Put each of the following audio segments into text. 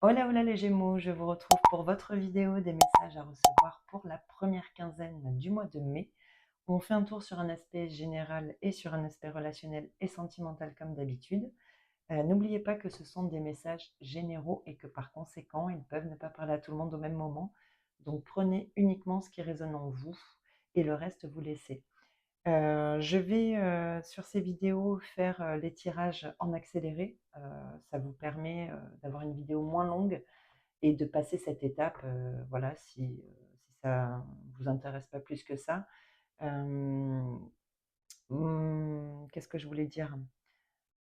Hola, hola les Gémeaux, je vous retrouve pour votre vidéo des messages à recevoir pour la première quinzaine du mois de mai. On fait un tour sur un aspect général et sur un aspect relationnel et sentimental comme d'habitude. N'oubliez pas que ce sont des messages généraux et que par conséquent, ils peuvent ne pas parler à tout le monde au même moment. Donc prenez uniquement ce qui résonne en vous et le reste vous laissez. Je vais, sur ces vidéos faire, les tirages en accéléré. Ça vous permet, d'avoir une vidéo moins longue et de passer cette étape, voilà, si ça vous intéresse pas plus que ça. Hem, Qu'est-ce que je voulais dire?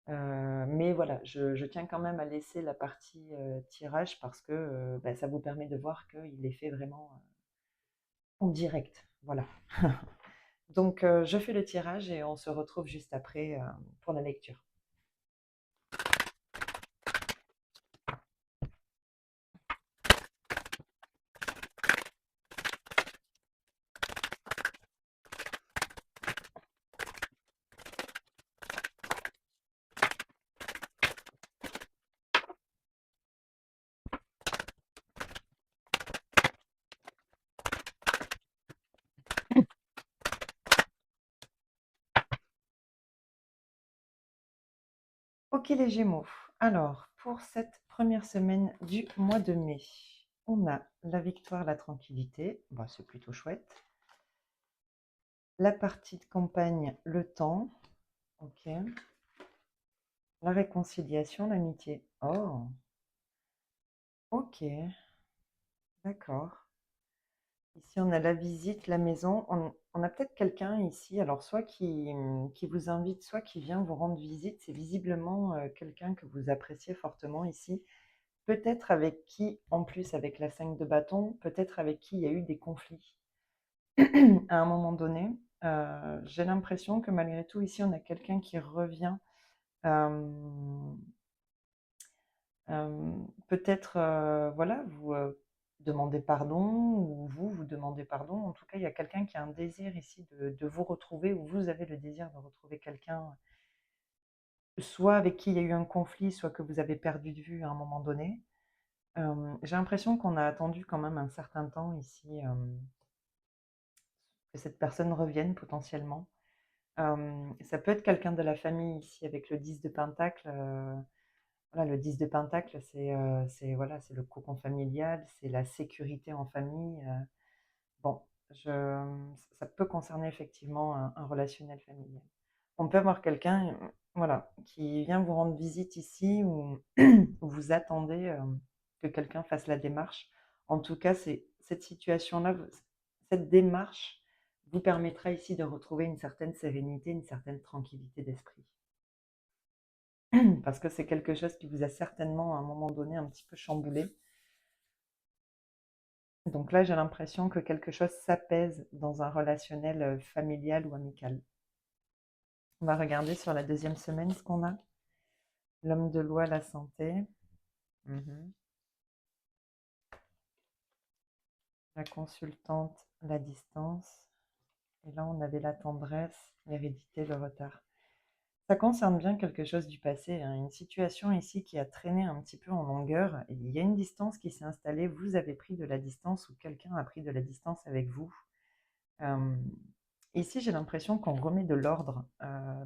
Mais voilà, je tiens quand même à laisser la partie, tirage parce que, bah, ça vous permet de voir qu'il est fait vraiment, en direct, voilà. Donc, je fais le tirage et on se retrouve juste après, pour la lecture. OK les Gémeaux, alors pour cette première semaine du mois de mai, on a la victoire, la tranquillité, bah, c'est plutôt chouette. La partie de campagne, le temps, OK. La réconciliation, l'amitié. Oh, OK, d'accord. Ici, on a la visite, la maison. On a peut-être quelqu'un ici, alors soit qui vous invite, soit qui vient vous rendre visite. C'est visiblement quelqu'un que vous appréciez fortement ici. Peut-être avec qui, en plus avec la 5 de bâton, peut-être avec qui il y a eu des conflits à un moment donné. J'ai l'impression que malgré tout, ici, on a quelqu'un qui revient. euh, Peut-être, voilà, vous demandez pardon ou vous demandez pardon. En tout cas, il y a quelqu'un qui a un désir ici de vous retrouver ou vous avez le désir de retrouver quelqu'un, soit avec qui il y a eu un conflit, soit que vous avez perdu de vue à un moment donné. J'ai l'impression qu'on a attendu quand même un certain temps ici, que cette personne revienne potentiellement. Ça peut être quelqu'un de la famille ici avec le 10 de Pentacle. Voilà, le 10 de Pentacle, c'est voilà, c'est le cocon familial, c'est la sécurité en famille. Bon, ça peut concerner effectivement un relationnel familial. On peut avoir quelqu'un, voilà, qui vient vous rendre visite ici ou où vous attendez que quelqu'un fasse la démarche. En tout cas, c'est cette situation-là, cette démarche vous permettra ici de retrouver une certaine sérénité, une certaine tranquillité d'esprit. Parce que c'est quelque chose qui vous a certainement à un moment donné un petit peu chamboulé. Donc là, j'ai l'impression que quelque chose s'apaise dans un relationnel familial ou amical. On va regarder sur la deuxième semaine ce qu'on a. L'homme de loi, la santé. Mhm. La consultante, la distance. Et là, on avait la tendresse, l'hérédité, le retard. Ça concerne bien quelque chose du passé, hein, une situation ici qui a traîné un petit peu en longueur. Et il y a une distance qui s'est installée, vous avez pris de la distance ou quelqu'un a pris de la distance avec vous. Euh, Ici, j'ai l'impression qu'on remet de l'ordre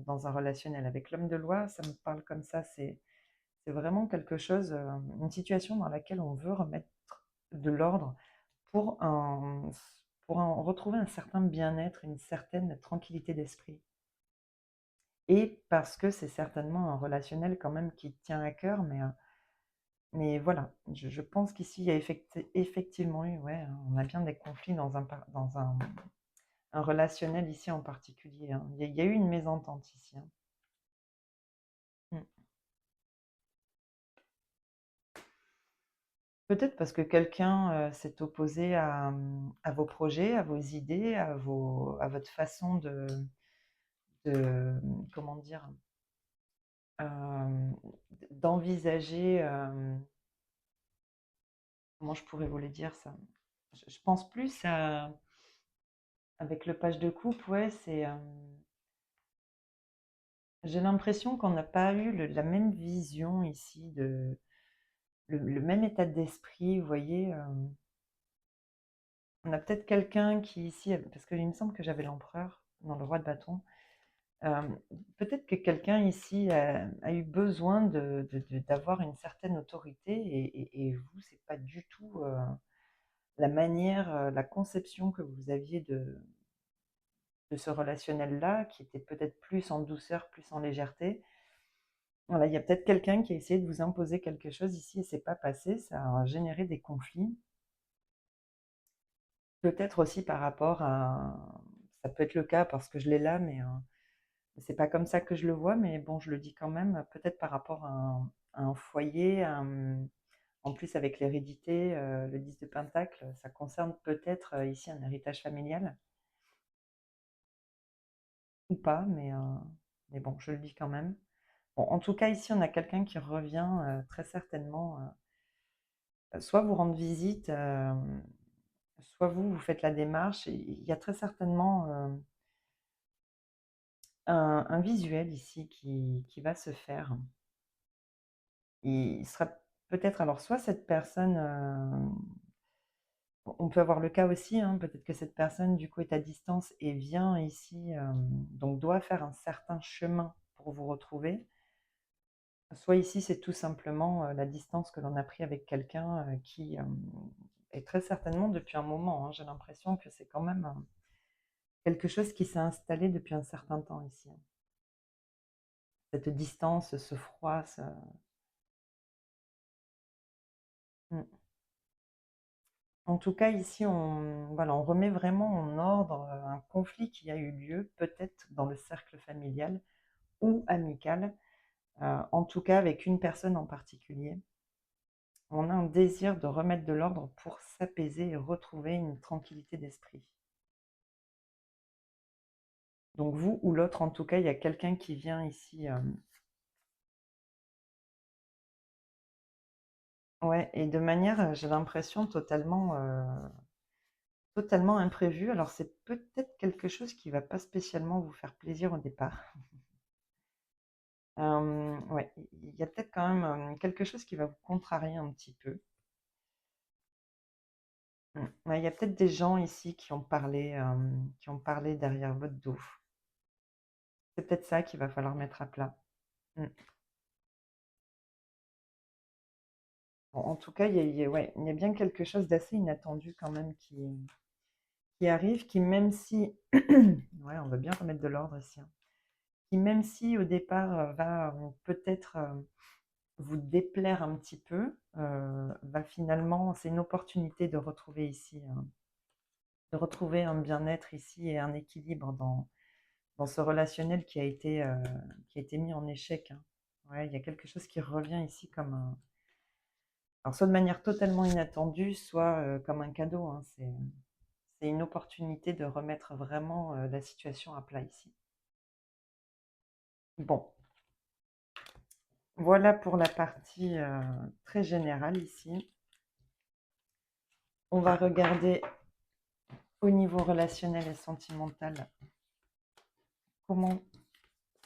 dans un relationnel. Avec l'homme de loi, ça me parle comme ça, c'est vraiment quelque chose, une situation dans laquelle on veut remettre de l'ordre pour retrouver un certain bien-être, une certaine tranquillité d'esprit. Et parce que c'est certainement un relationnel quand même qui tient à cœur, mais voilà, je pense qu'ici, il y a effectivement eu, ouais, on a bien des conflits dans un relationnel ici en particulier, hein. Il y a eu une mésentente ici, hein. Mm. Peut-être parce que quelqu'un s'est opposé à vos projets, à vos idées, à votre façon comment dire, euh, d'envisager, comment je pourrais vous le dire ça? Je pense plus avec le page de coupe, ouais, j'ai l'impression qu'on n'a pas eu la même vision ici le même état d'esprit, vous voyez. On a peut-être quelqu'un qui ici, parce qu'il me semble que j'avais l'empereur dans le roi de bâton. Euh, Peut-être que quelqu'un ici a eu besoin d'avoir une certaine autorité et vous, c'est pas du tout la manière, la conception que vous aviez de ce relationnel-là, qui était peut-être plus en douceur, plus en légèreté. Voilà, il y a peut-être quelqu'un qui a essayé de vous imposer quelque chose ici et c'est pas passé, ça a généré des conflits. Peut-être aussi par rapport à, ça peut être le cas parce que je l'ai là, mais c'est pas comme ça que je le vois, mais bon, je le dis quand même, peut-être par rapport à un foyer, en plus avec l'hérédité, le 10 de Pentacle, ça concerne peut-être ici un héritage familial, ou pas, mais bon, je le dis quand même. Bon, en tout cas, ici, on a quelqu'un qui revient très certainement, soit vous rendre visite, soit vous faites la démarche. Il y a très certainement un visuel ici qui va se faire. Il sera peut-être, alors soit cette personne, on peut avoir le cas aussi, hein, peut-être que cette personne du coup est à distance et vient ici, donc doit faire un certain chemin pour vous retrouver. Soit ici, c'est tout simplement la distance que l'on a pris avec quelqu'un qui est très certainement depuis un moment, hein. J'ai l'impression que c'est quand même quelque chose qui s'est installé depuis un certain temps ici, hein. Cette distance, ce froid, Mm. En tout cas, ici, voilà, on remet vraiment en ordre un conflit qui a eu lieu, peut-être dans le cercle familial ou amical, en tout cas avec une personne en particulier. On a un désir de remettre de l'ordre pour s'apaiser et retrouver une tranquillité d'esprit. Donc vous ou l'autre, en tout cas, il y a quelqu'un qui vient ici. Ouais, et de manière, j'ai l'impression, totalement imprévue. Alors c'est peut-être quelque chose qui va pas spécialement vous faire plaisir au départ. Ouais, il y a peut-être quand même quelque chose qui va vous contrarier un petit peu. Ouais, il y a peut-être des gens ici qui ont parlé derrière votre dos. C'est peut-être ça qu'il va falloir mettre à plat. Mm. Bon, en tout cas, ouais, il y a bien quelque chose d'assez inattendu quand même qui arrive, qui même si, ouais, on va bien remettre de l'ordre ici, hein, qui même si au départ va peut-être vous déplaire un petit peu, va finalement, c'est une opportunité de retrouver ici, de retrouver un bien-être ici et un équilibre dans ce relationnel qui a été mis en échec, hein. Ouais, il y a quelque chose qui revient ici comme un, alors soit de manière totalement inattendue, soit comme un cadeau, hein. C'est une opportunité de remettre vraiment la situation à plat ici. Bon, voilà pour la partie très générale ici. On va regarder au niveau relationnel et sentimental comment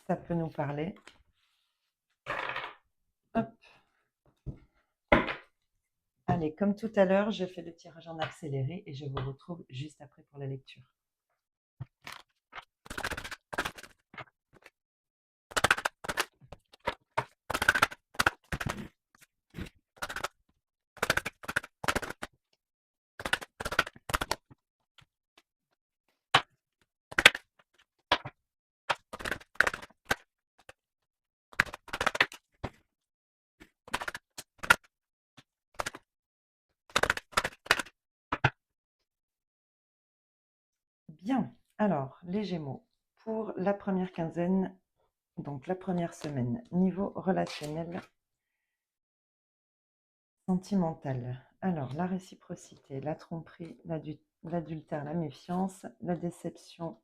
ça peut nous parler. Hop. Allez, comme tout à l'heure, je fais le tirage en accéléré et je vous retrouve juste après pour la lecture. Bien, alors les Gémeaux, pour la première quinzaine, donc la première semaine, niveau relationnel, sentimental. Alors la réciprocité, la tromperie, l'adultère, la méfiance, la déception,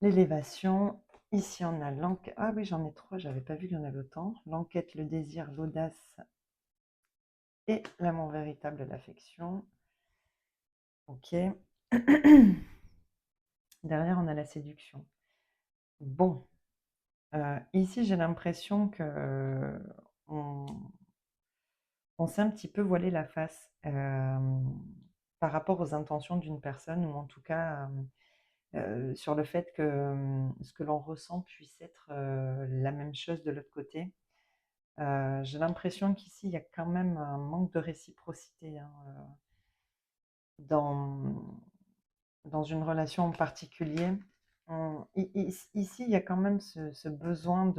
l'élévation. Ici on a l'enquête. Ah oui, j'en ai trois, j'avais pas vu qu'il y en avait autant. L'enquête, le désir, l'audace et l'amour véritable de l'affection. Ok. Derrière, on a la séduction. Bon, ici, j'ai l'impression que on, on s'est un petit peu voilé la face, par rapport aux intentions d'une personne ou en tout cas, sur le fait que, ce que l'on ressent puisse être, la même chose de l'autre côté. J'ai l'impression qu'ici, il y a quand même un manque de réciprocité, hein, dans une relation en particulier. Ici, il y a quand même ce besoin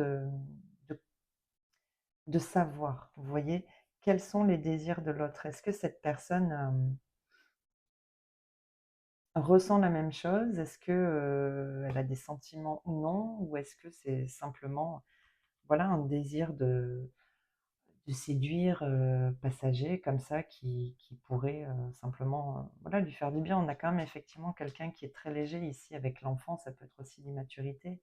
de savoir, vous voyez? Quels sont les désirs de l'autre? Est-ce que cette personne, ressent la même chose? Est-ce que, elle a des sentiments ou non? Ou est-ce que c'est simplement, voilà, un désir de séduire, passager comme ça qui pourrait, simplement, voilà, lui faire du bien? On a quand même effectivement quelqu'un qui est très léger ici avec l'enfant, ça peut être aussi l'immaturité.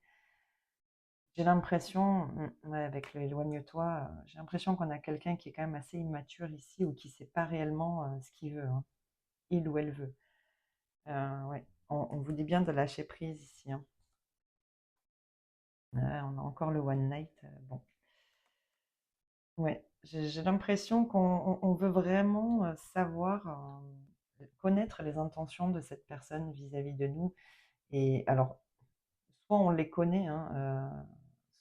J'ai l'impression, ouais, avec le «éloigne-toi», j'ai l'impression qu'on a quelqu'un qui est quand même assez immature ici ou qui sait pas réellement, ce qu'il veut, hein, il ou elle veut. Ouais, on vous dit bien de lâcher prise ici, hein. On a encore le one night, bon. Ouais, j'ai l'impression qu'on on veut vraiment, savoir, connaître les intentions de cette personne vis-à-vis de nous et alors, soit on les connaît, hein,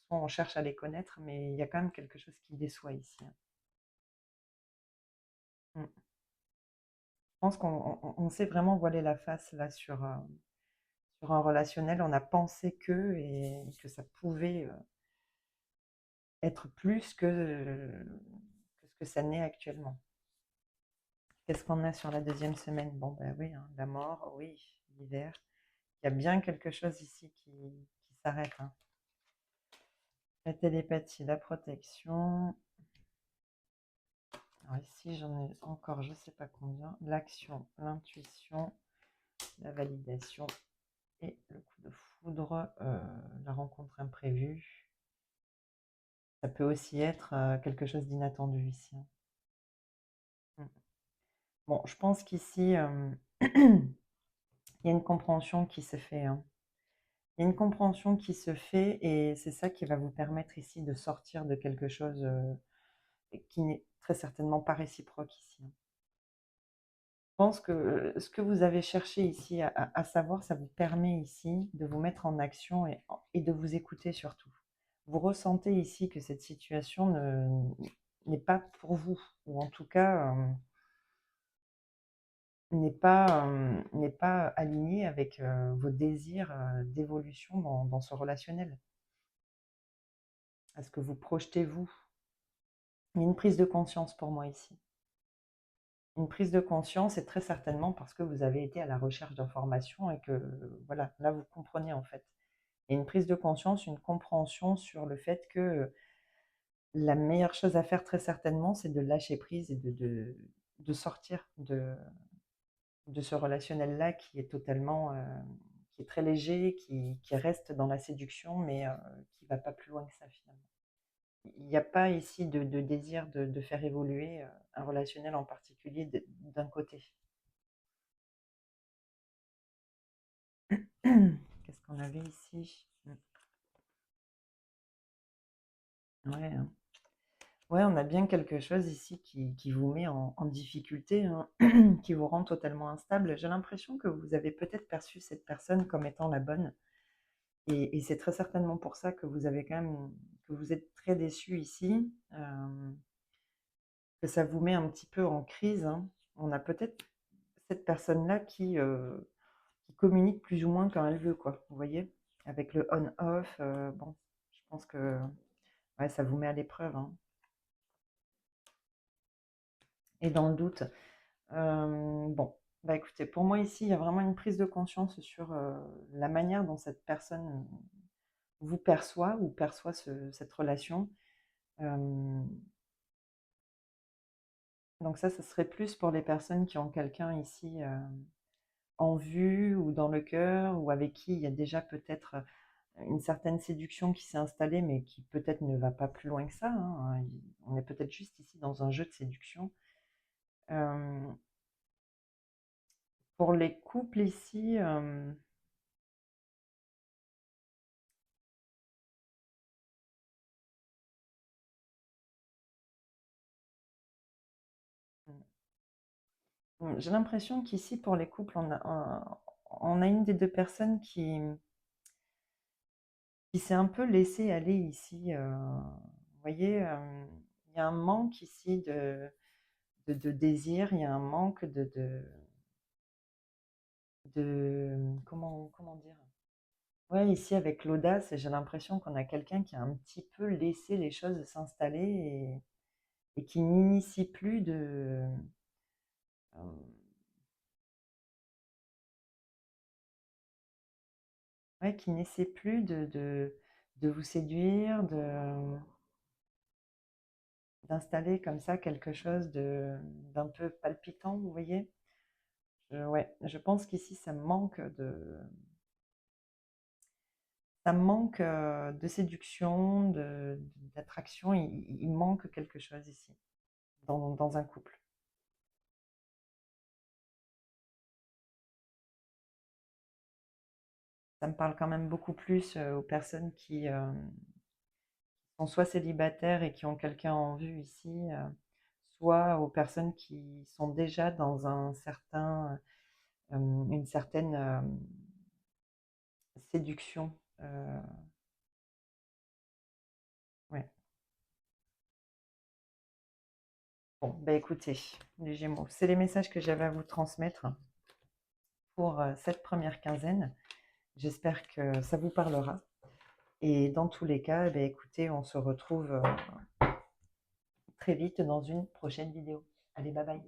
soit on cherche à les connaître, mais il y a quand même quelque chose qui déçoit ici, hein. Mmh. Je pense qu'on s'est vraiment voilé la face là sur un relationnel. On a pensé que ça pouvait, être plus que ce que ça n'est actuellement. Qu'est-ce qu'on a sur la deuxième semaine? Bon, ben oui, hein, la mort, oui, l'hiver. Il y a bien quelque chose ici qui s'arrête, hein. La télépathie, la protection. Alors ici, j'en ai encore, je ne sais pas combien. L'action, l'intuition, la validation et le coup de foudre, la rencontre imprévue. Ça peut aussi être quelque chose d'inattendu ici, hein. Mm. Bon, je pense qu'ici, il y a une compréhension qui se fait, hein. Il y a une compréhension qui se fait et c'est ça qui va vous permettre ici de sortir de quelque chose qui n'est très certainement pas réciproque ici, hein. Je pense que ce que vous avez cherché ici à savoir, ça vous permet ici de vous mettre en action et de vous écouter surtout. Vous ressentez ici que cette situation n'est pas pour vous, ou en tout cas n'est pas alignée avec vos désirs d'évolution dans ce relationnel, à ce que vous projetez vous. Il y a une prise de conscience pour moi ici. Une prise de conscience est très certainement parce que vous avez été à la recherche d'informations et que, voilà, là vous comprenez en fait. Et une prise de conscience, une compréhension sur le fait que la meilleure chose à faire très certainement, c'est de lâcher prise et de sortir de ce relationnel-là qui est totalement, qui est très léger, qui reste dans la séduction, mais qui va pas plus loin que ça finalement. Il n'y a pas ici de désir de faire évoluer un relationnel en particulier d'un côté. Qu'est-ce qu'on avait ici? Ouais, hein. Ouais, on a bien quelque chose ici qui vous met en difficulté, hein, qui vous rend totalement instable. J'ai l'impression que vous avez peut-être perçu cette personne comme étant la bonne et c'est très certainement pour ça que vous avez quand même que vous êtes très déçu ici, que ça vous met un petit peu en crise, hein. On a peut-être cette personne-là qui communique plus ou moins quand elle veut, quoi, vous voyez? Avec le on-off, bon, je pense que, ouais, ça vous met à l'épreuve, hein et dans le doute. Bon, bah, écoutez, pour moi ici, il y a vraiment une prise de conscience sur, la manière dont cette personne vous perçoit ou perçoit cette relation. Hem, donc ça serait plus pour les personnes qui ont quelqu'un ici, en vue ou dans le cœur ou avec qui il y a déjà peut-être, une certaine séduction qui s'est installée, mais qui peut-être ne va pas plus loin que ça, hein. On est peut-être juste ici dans un jeu de séduction. Hem, pour les couples ici, J'ai l'impression qu'ici, pour les couples, on a une des deux personnes qui s'est un peu laissée aller ici. Vous voyez, il y a un manque ici de désir, il y a un manque comment dire? Ouais, ici avec l'audace, j'ai l'impression qu'on a quelqu'un qui a un petit peu laissé les choses s'installer et qui n'initie plus euh, ouais, qui n'essaie plus de vous séduire, d'installer comme ça quelque chose d'un peu palpitant, vous voyez? Ouais, je pense qu'ici ça manque de séduction, d'attraction. Il manque quelque chose ici, dans un couple. Ça me parle quand même beaucoup plus aux personnes qui sont soit célibataires et qui ont quelqu'un en vue ici, soit aux personnes qui sont déjà dans une certaine séduction. Ouais. Bon, bah écoutez, les Gémeaux, c'est les messages que j'avais à vous transmettre pour cette première quinzaine. J'espère que ça vous parlera. Et dans tous les cas, bah écoutez, on se retrouve très vite dans une prochaine vidéo. Allez, bye bye.